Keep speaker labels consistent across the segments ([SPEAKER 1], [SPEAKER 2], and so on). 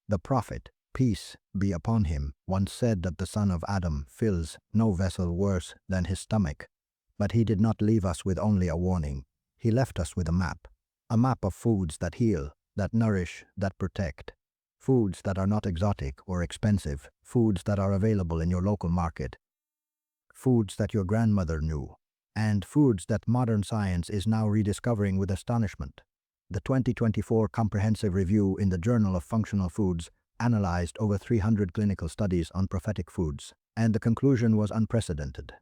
[SPEAKER 1] The Prophet, peace be upon him, once said that the son of Adam fills no vessel worse than his stomach. But he did not leave us with only a warning. He left us with a map of foods that heal, that nourish, that protect. Foods that are not exotic or expensive, foods that are available in your local market, foods that your grandmother knew, and foods that modern science is now rediscovering with astonishment. The 2024 comprehensive review in the Journal of Functional Foods analyzed over 300 clinical studies on prophetic foods, and the conclusion was unprecedented.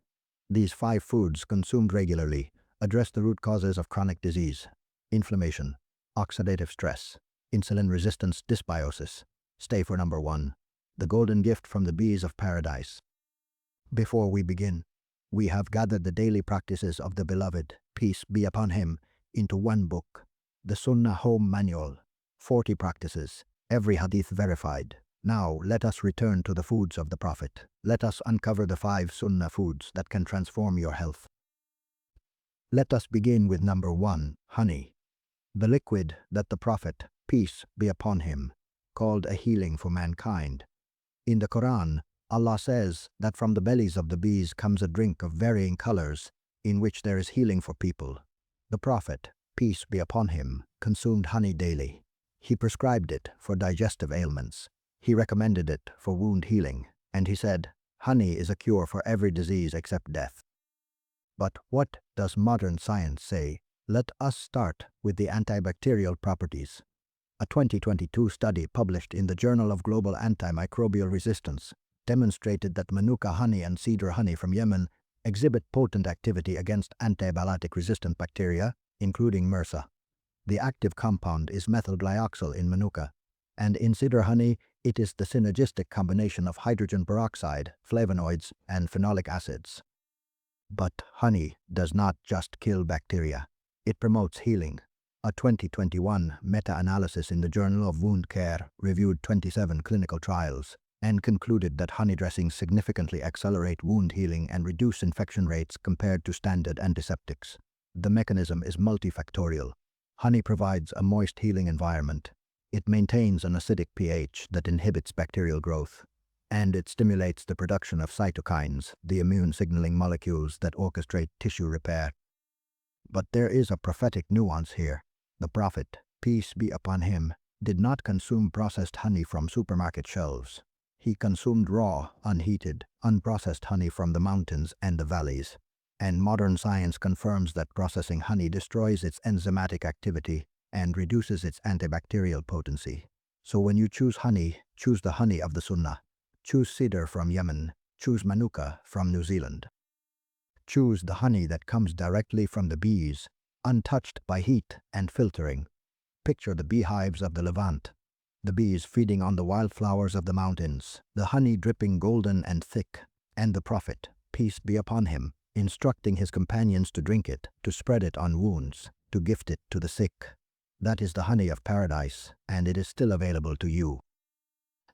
[SPEAKER 1] These 5 foods consumed regularly address the root causes of chronic disease, inflammation, oxidative stress, insulin resistance dysbiosis. Stay for number 1, the golden gift from the bees of paradise. Before we begin, we have gathered the daily practices of the beloved, peace be upon him, into one book, the Sunnah Home Manual, 40 practices, every hadith verified. Now let us return to the foods of the Prophet. Let us uncover the 5 Sunnah foods that can transform your health. Let us begin with number 1, honey, the liquid that the Prophet, peace be upon him, called a healing for mankind. In the Quran, Allah says that from the bellies of the bees comes a drink of varying colors in which there is healing for people. The Prophet, peace be upon him, consumed honey daily. He prescribed it for digestive ailments. He recommended it for wound healing, and he said, honey is a cure for every disease except death. But what does modern science say? Let us start with the antibacterial properties. A 2022 study published in the Journal of Global Antimicrobial Resistance demonstrated that Manuka honey and cedar honey from Yemen exhibit potent activity against antibiotic-resistant bacteria, including MRSA. The active compound is methyl glyoxal in Manuka, and in cedar honey it is the synergistic combination of hydrogen peroxide, flavonoids, and phenolic acids. But honey does not just kill bacteria, it promotes healing. A 2021 meta-analysis in the Journal of Wound Care reviewed 27 clinical trials and concluded that honey dressings significantly accelerate wound healing and reduce infection rates compared to standard antiseptics. The mechanism is multifactorial. Honey provides a moist healing environment. It maintains an acidic pH that inhibits bacterial growth, and it stimulates the production of cytokines, the immune signaling molecules that orchestrate tissue repair. But there is a prophetic nuance here. The Prophet, peace be upon him, did not consume processed honey from supermarket shelves. He consumed raw, unheated, unprocessed honey from the mountains and the valleys. And modern science confirms that processing honey destroys its enzymatic activity and reduces its antibacterial potency. So when you choose honey, choose the honey of the Sunnah. Choose cedar from Yemen. Choose Manuka from New Zealand. Choose the honey that comes directly from the bees, untouched by heat and filtering. Picture the beehives of the Levant, the bees feeding on the wildflowers of the mountains, the honey dripping golden and thick, and the Prophet, peace be upon him, instructing his companions to drink it, to spread it on wounds, to gift it to the sick. That is the honey of paradise, and it is still available to you.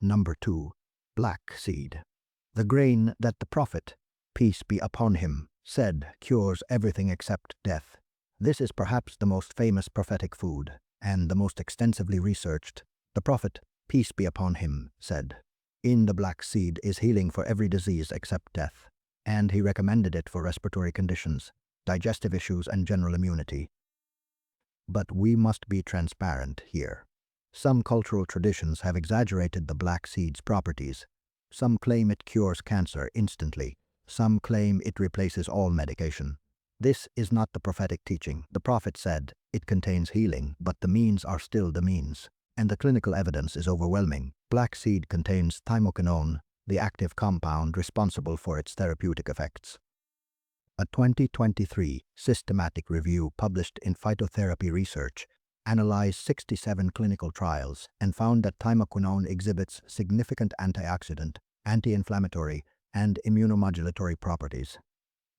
[SPEAKER 1] Number 2, black seed, the grain that the Prophet, peace be upon him, said cures everything except death. This is perhaps the most famous prophetic food, and the most extensively researched. The Prophet, peace be upon him, said, in the black seed is healing for every disease except death, and he recommended it for respiratory conditions, digestive issues, and general immunity. But we must be transparent here. Some cultural traditions have exaggerated the black seed's properties. Some claim it cures cancer instantly. Some claim it replaces all medication. This is not the prophetic teaching. The Prophet said it contains healing, but the means are still the means, and the clinical evidence is overwhelming. Black seed contains thymoquinone, the active compound responsible for its therapeutic effects. A 2023 systematic review published in Phytotherapy Research analyzed 67 clinical trials and found that thymoquinone exhibits significant antioxidant, anti-inflammatory, and immunomodulatory properties.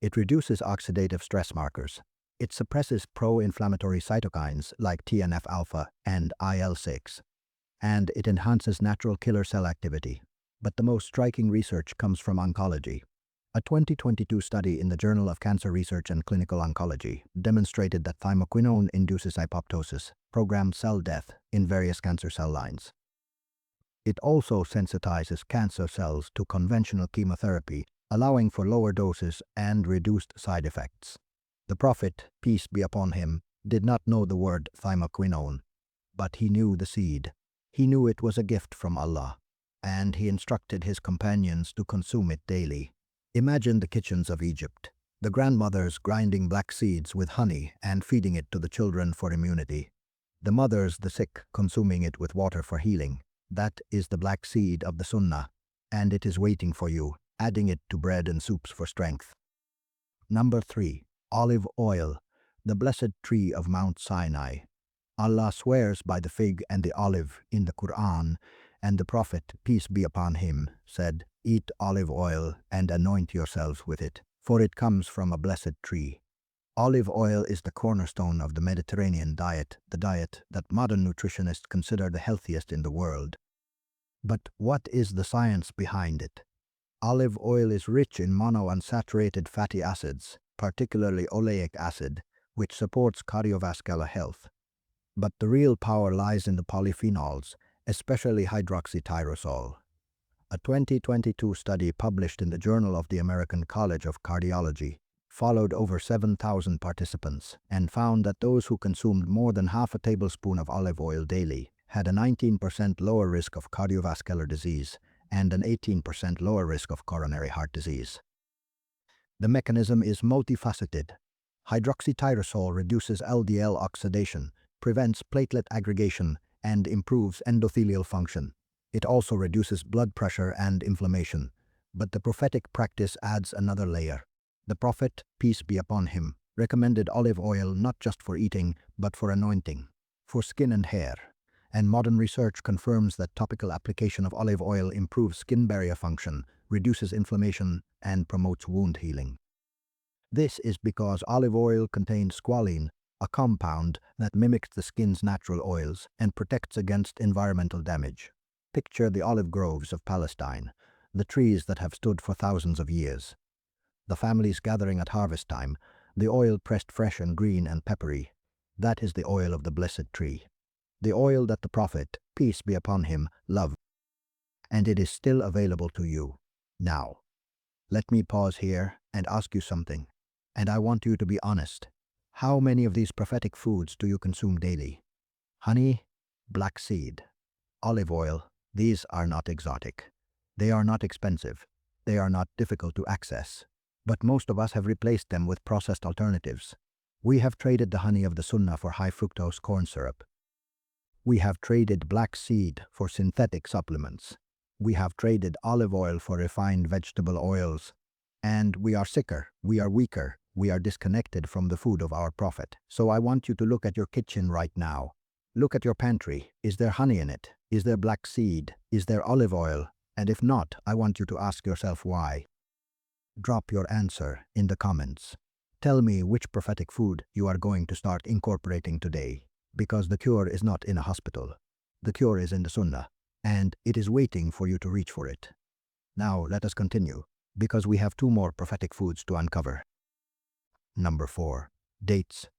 [SPEAKER 1] It reduces oxidative stress markers. It suppresses pro-inflammatory cytokines like TNF-alpha and IL-6, and it enhances natural killer cell activity. But the most striking research comes from oncology. A 2022 study in the Journal of Cancer Research and Clinical Oncology demonstrated that thymoquinone induces apoptosis, programmed cell death, in various cancer cell lines. It also sensitizes cancer cells to conventional chemotherapy, allowing for lower doses and reduced side effects. The Prophet, peace be upon him, did not know the word thymoquinone, but he knew the seed. He knew it was a gift from Allah, and he instructed his companions to consume it daily. Imagine the kitchens of Egypt, the grandmothers grinding black seeds with honey and feeding it to the children for immunity. The mothers, the sick, consuming it with water for healing. That is the black seed of the Sunnah, and it is waiting for you, adding it to bread and soups for strength. Number 3. Olive oil, the blessed tree of Mount Sinai. Allah swears by the fig and the olive in the Quran, and the Prophet, peace be upon him, said, "Eat olive oil and anoint yourselves with it, for it comes from a blessed tree." Olive oil is the cornerstone of the Mediterranean diet, the diet that modern nutritionists consider the healthiest in the world. But what is the science behind it? Olive oil is rich in monounsaturated fatty acids, particularly oleic acid, which supports cardiovascular health. But the real power lies in the polyphenols, especially hydroxytyrosol. A 2022 study published in the Journal of the American College of Cardiology followed over 7,000 participants and found that those who consumed more than half a tablespoon of olive oil daily had a 19% lower risk of cardiovascular disease and an 18% lower risk of coronary heart disease. The mechanism is multifaceted. Hydroxytyrosol reduces LDL oxidation, prevents platelet aggregation, and improves endothelial function. It also reduces blood pressure and inflammation. But the prophetic practice adds another layer. The Prophet, peace be upon him, recommended olive oil not just for eating, but for anointing, for skin and hair. And modern research confirms that topical application of olive oil improves skin barrier function, reduces inflammation, and promotes wound healing. This is because olive oil contains squalene, a compound that mimics the skin's natural oils and protects against environmental damage. Picture the olive groves of Palestine, the trees that have stood for thousands of years. The families gathering at harvest time, the oil pressed fresh and green and peppery. That is the oil of the blessed tree. The oil that the Prophet, peace be upon him, loved. And it is still available to you. Now, let me pause here and ask you something. And I want you to be honest. How many of these prophetic foods do you consume daily? Honey, black seed, olive oil, these are not exotic. They are not expensive. They are not difficult to access. But most of us have replaced them with processed alternatives. We have traded the honey of the Sunnah for high fructose corn syrup. We have traded black seed for synthetic supplements. We have traded olive oil for refined vegetable oils. And we are sicker, we are weaker, we are disconnected from the food of our Prophet. So I want you to look at your kitchen right now. Look at your pantry. Is there honey in it? Is there black seed? Is there olive oil? And if not, I want you to ask yourself why. Drop your answer in the comments. Tell me which prophetic food you are going to start incorporating today, because the cure is not in a hospital. The cure is in the Sunnah, and it is waiting for you to reach for it. Now let us continue, because we have 2 more prophetic foods to uncover. Number 4. Dates,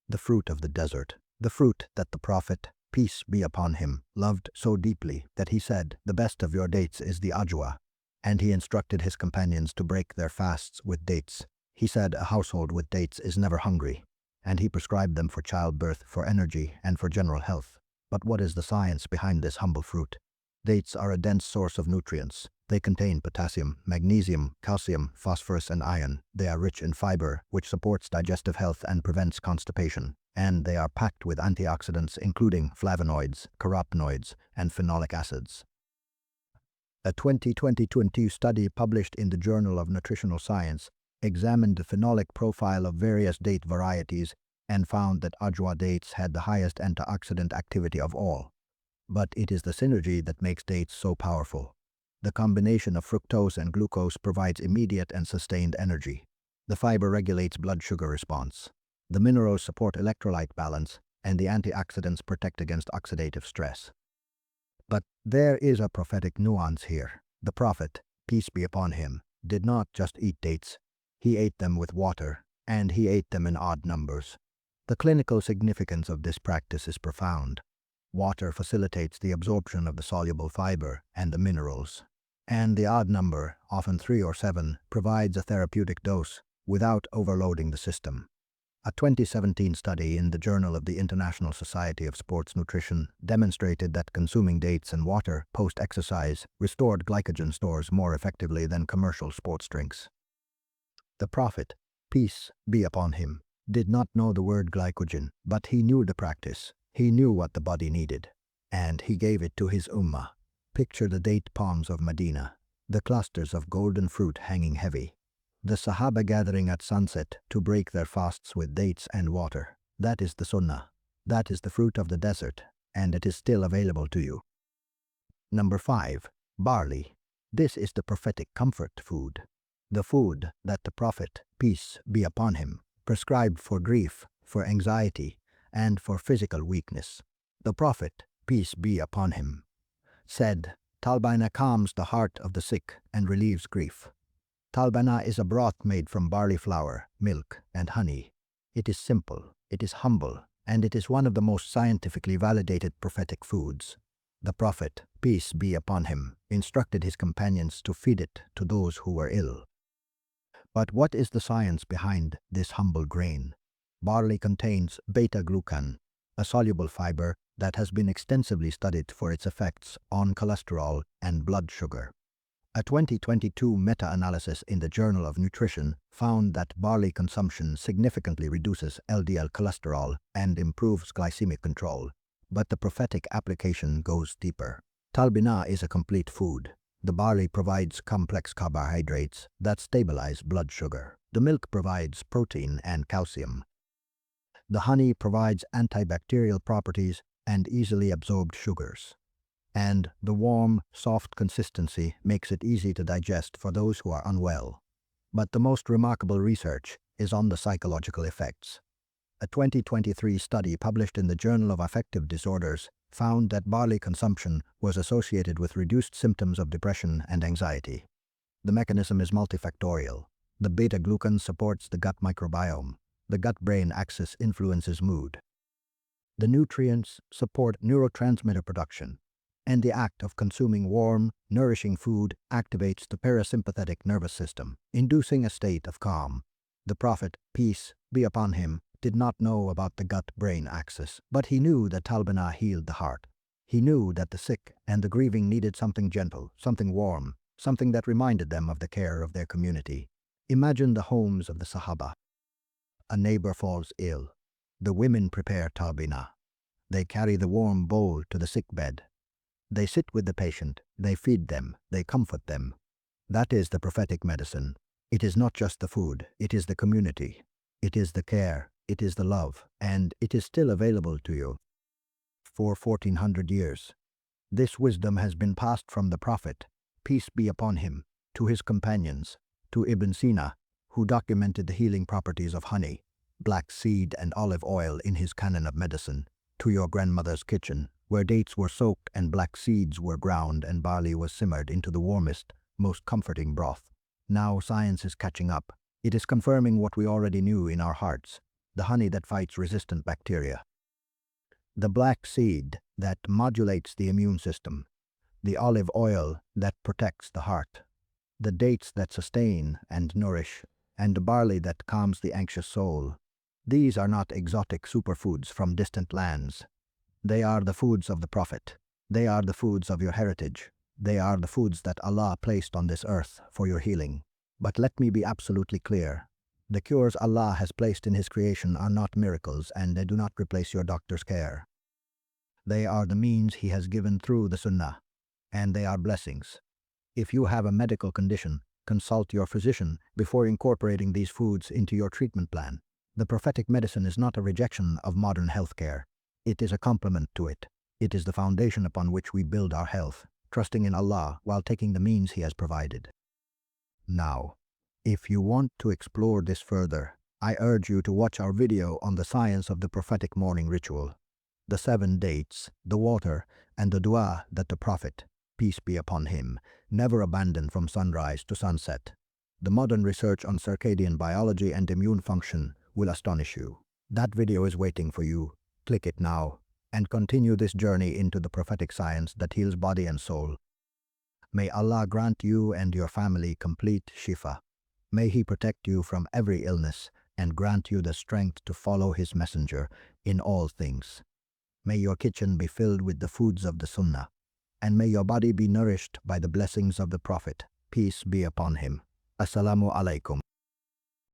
[SPEAKER 1] the fruit of the desert, the fruit that the Prophet, peace be upon him, loved so deeply that he said, "The best of your dates is the ajwa," and he instructed his companions to break their fasts with dates. He said a household with dates is never hungry, and he prescribed them for childbirth, for energy, and for general health. But what is the science behind this humble fruit? Dates are a dense source of nutrients. They contain potassium, magnesium, calcium, phosphorus, and iron. They are rich in fiber, which supports digestive health and prevents constipation. And they are packed with antioxidants including flavonoids, carotenoids, and phenolic acids. A 2022 study published in the Journal of Nutritional Science examined the phenolic profile of various date varieties and found that ajwa dates had the highest antioxidant activity of all. But it is the synergy that makes dates so powerful. The combination of fructose and glucose provides immediate and sustained energy. The fiber regulates blood sugar response. The minerals support electrolyte balance, and the antioxidants protect against oxidative stress. But there is a prophetic nuance here. The Prophet, peace be upon him, did not just eat dates. He ate them with water, and he ate them in odd numbers. The clinical significance of this practice is profound. Water facilitates the absorption of the soluble fiber and the minerals. And the odd number, often 3 or 7, provides a therapeutic dose without overloading the system. A 2017 study in the Journal of the International Society of Sports Nutrition demonstrated that consuming dates and water post-exercise restored glycogen stores more effectively than commercial sports drinks. The Prophet, peace be upon him, did not know the word glycogen, but he knew the practice. He knew what the body needed, and he gave it to his ummah. Picture the date palms of Medina, the clusters of golden fruit hanging heavy. The Sahaba gathering at sunset to break their fasts with dates and water. That is the Sunnah. That is the fruit of the desert, and it is still available to you. Number 5. Barley. This is the prophetic comfort food. The food that the Prophet, peace be upon him, prescribed for grief, for anxiety, and for physical weakness. The Prophet, peace be upon him, said, Talbina calms the heart of the sick and relieves grief. Talbana is a broth made from barley flour, milk, and honey. It is simple, it is humble, and it is one of the most scientifically validated prophetic foods. The Prophet, peace be upon him, instructed his companions to feed it to those who were ill. But what is the science behind this humble grain? Barley contains beta-glucan, a soluble fiber that has been extensively studied for its effects on cholesterol and blood sugar. A 2022 meta-analysis in the Journal of Nutrition found that barley consumption significantly reduces LDL cholesterol and improves glycemic control. But the prophetic application goes deeper. Talbina is a complete food. The barley provides complex carbohydrates that stabilize blood sugar. The milk provides protein and calcium. The honey provides antibacterial properties and easily absorbed sugars. And the warm, soft consistency makes it easy to digest for those who are unwell. But the most remarkable research is on the psychological effects. A 2023 study published in the Journal of Affective Disorders found that barley consumption was associated with reduced symptoms of depression and anxiety. The mechanism is multifactorial. The beta-glucan supports the gut microbiome. The gut-brain axis influences mood. The nutrients support neurotransmitter production. And the act of consuming warm, nourishing food activates the parasympathetic nervous system, inducing a state of calm. The Prophet, peace be upon him, did not know about the gut-brain axis, but he knew that Talbina healed the heart. He knew that the sick and the grieving needed something gentle, something warm, something that reminded them of the care of their community. Imagine the homes of the Sahaba. A neighbor falls ill. The women prepare Talbina. They carry the warm bowl to the sick bed. They sit with the patient, they feed them, they comfort them. That is the prophetic medicine. It is not just the food, it is the community. It is the care, it is the love, and it is still available to you. For 1400 years, this wisdom has been passed from the Prophet, peace be upon him, to his companions, to Ibn Sina, who documented the healing properties of honey, black seed, and olive oil in his canon of medicine, to your grandmother's kitchen, where dates were soaked and black seeds were ground and barley was simmered into the warmest, most comforting broth. Now science is catching up. It is confirming what we already knew in our hearts, the honey that fights resistant bacteria, the black seed that modulates the immune system, the olive oil that protects the heart, the dates that sustain and nourish, and the barley that calms the anxious soul. These are not exotic superfoods from distant lands. They are the foods of the Prophet. They are the foods of your heritage. They are the foods that Allah placed on this earth for your healing. But let me be absolutely clear. The cures Allah has placed in His creation are not miracles, and they do not replace your doctor's care. They are the means He has given through the Sunnah, and they are blessings. If you have a medical condition, consult your physician before incorporating these foods into your treatment plan. The prophetic medicine is not a rejection of modern healthcare. It is a complement to it. It is the foundation upon which we build our health, trusting in Allah while taking the means He has provided. Now, if you want to explore this further, I urge you to watch our video on the science of the prophetic morning ritual, the 7 dates, the water, and the dua that the Prophet, peace be upon him, never abandoned from sunrise to sunset. The modern research on circadian biology and immune function will astonish you. That video is waiting for you. Click it now. and continue this journey into the prophetic science that heals body and soul. May Allah grant you and your family complete shifa. May He protect you from every illness and grant you the strength to follow His messenger in all things. May your kitchen be filled with the foods of the Sunnah, and may your body be nourished by the blessings of the Prophet. Peace be upon him. Assalamu alaikum.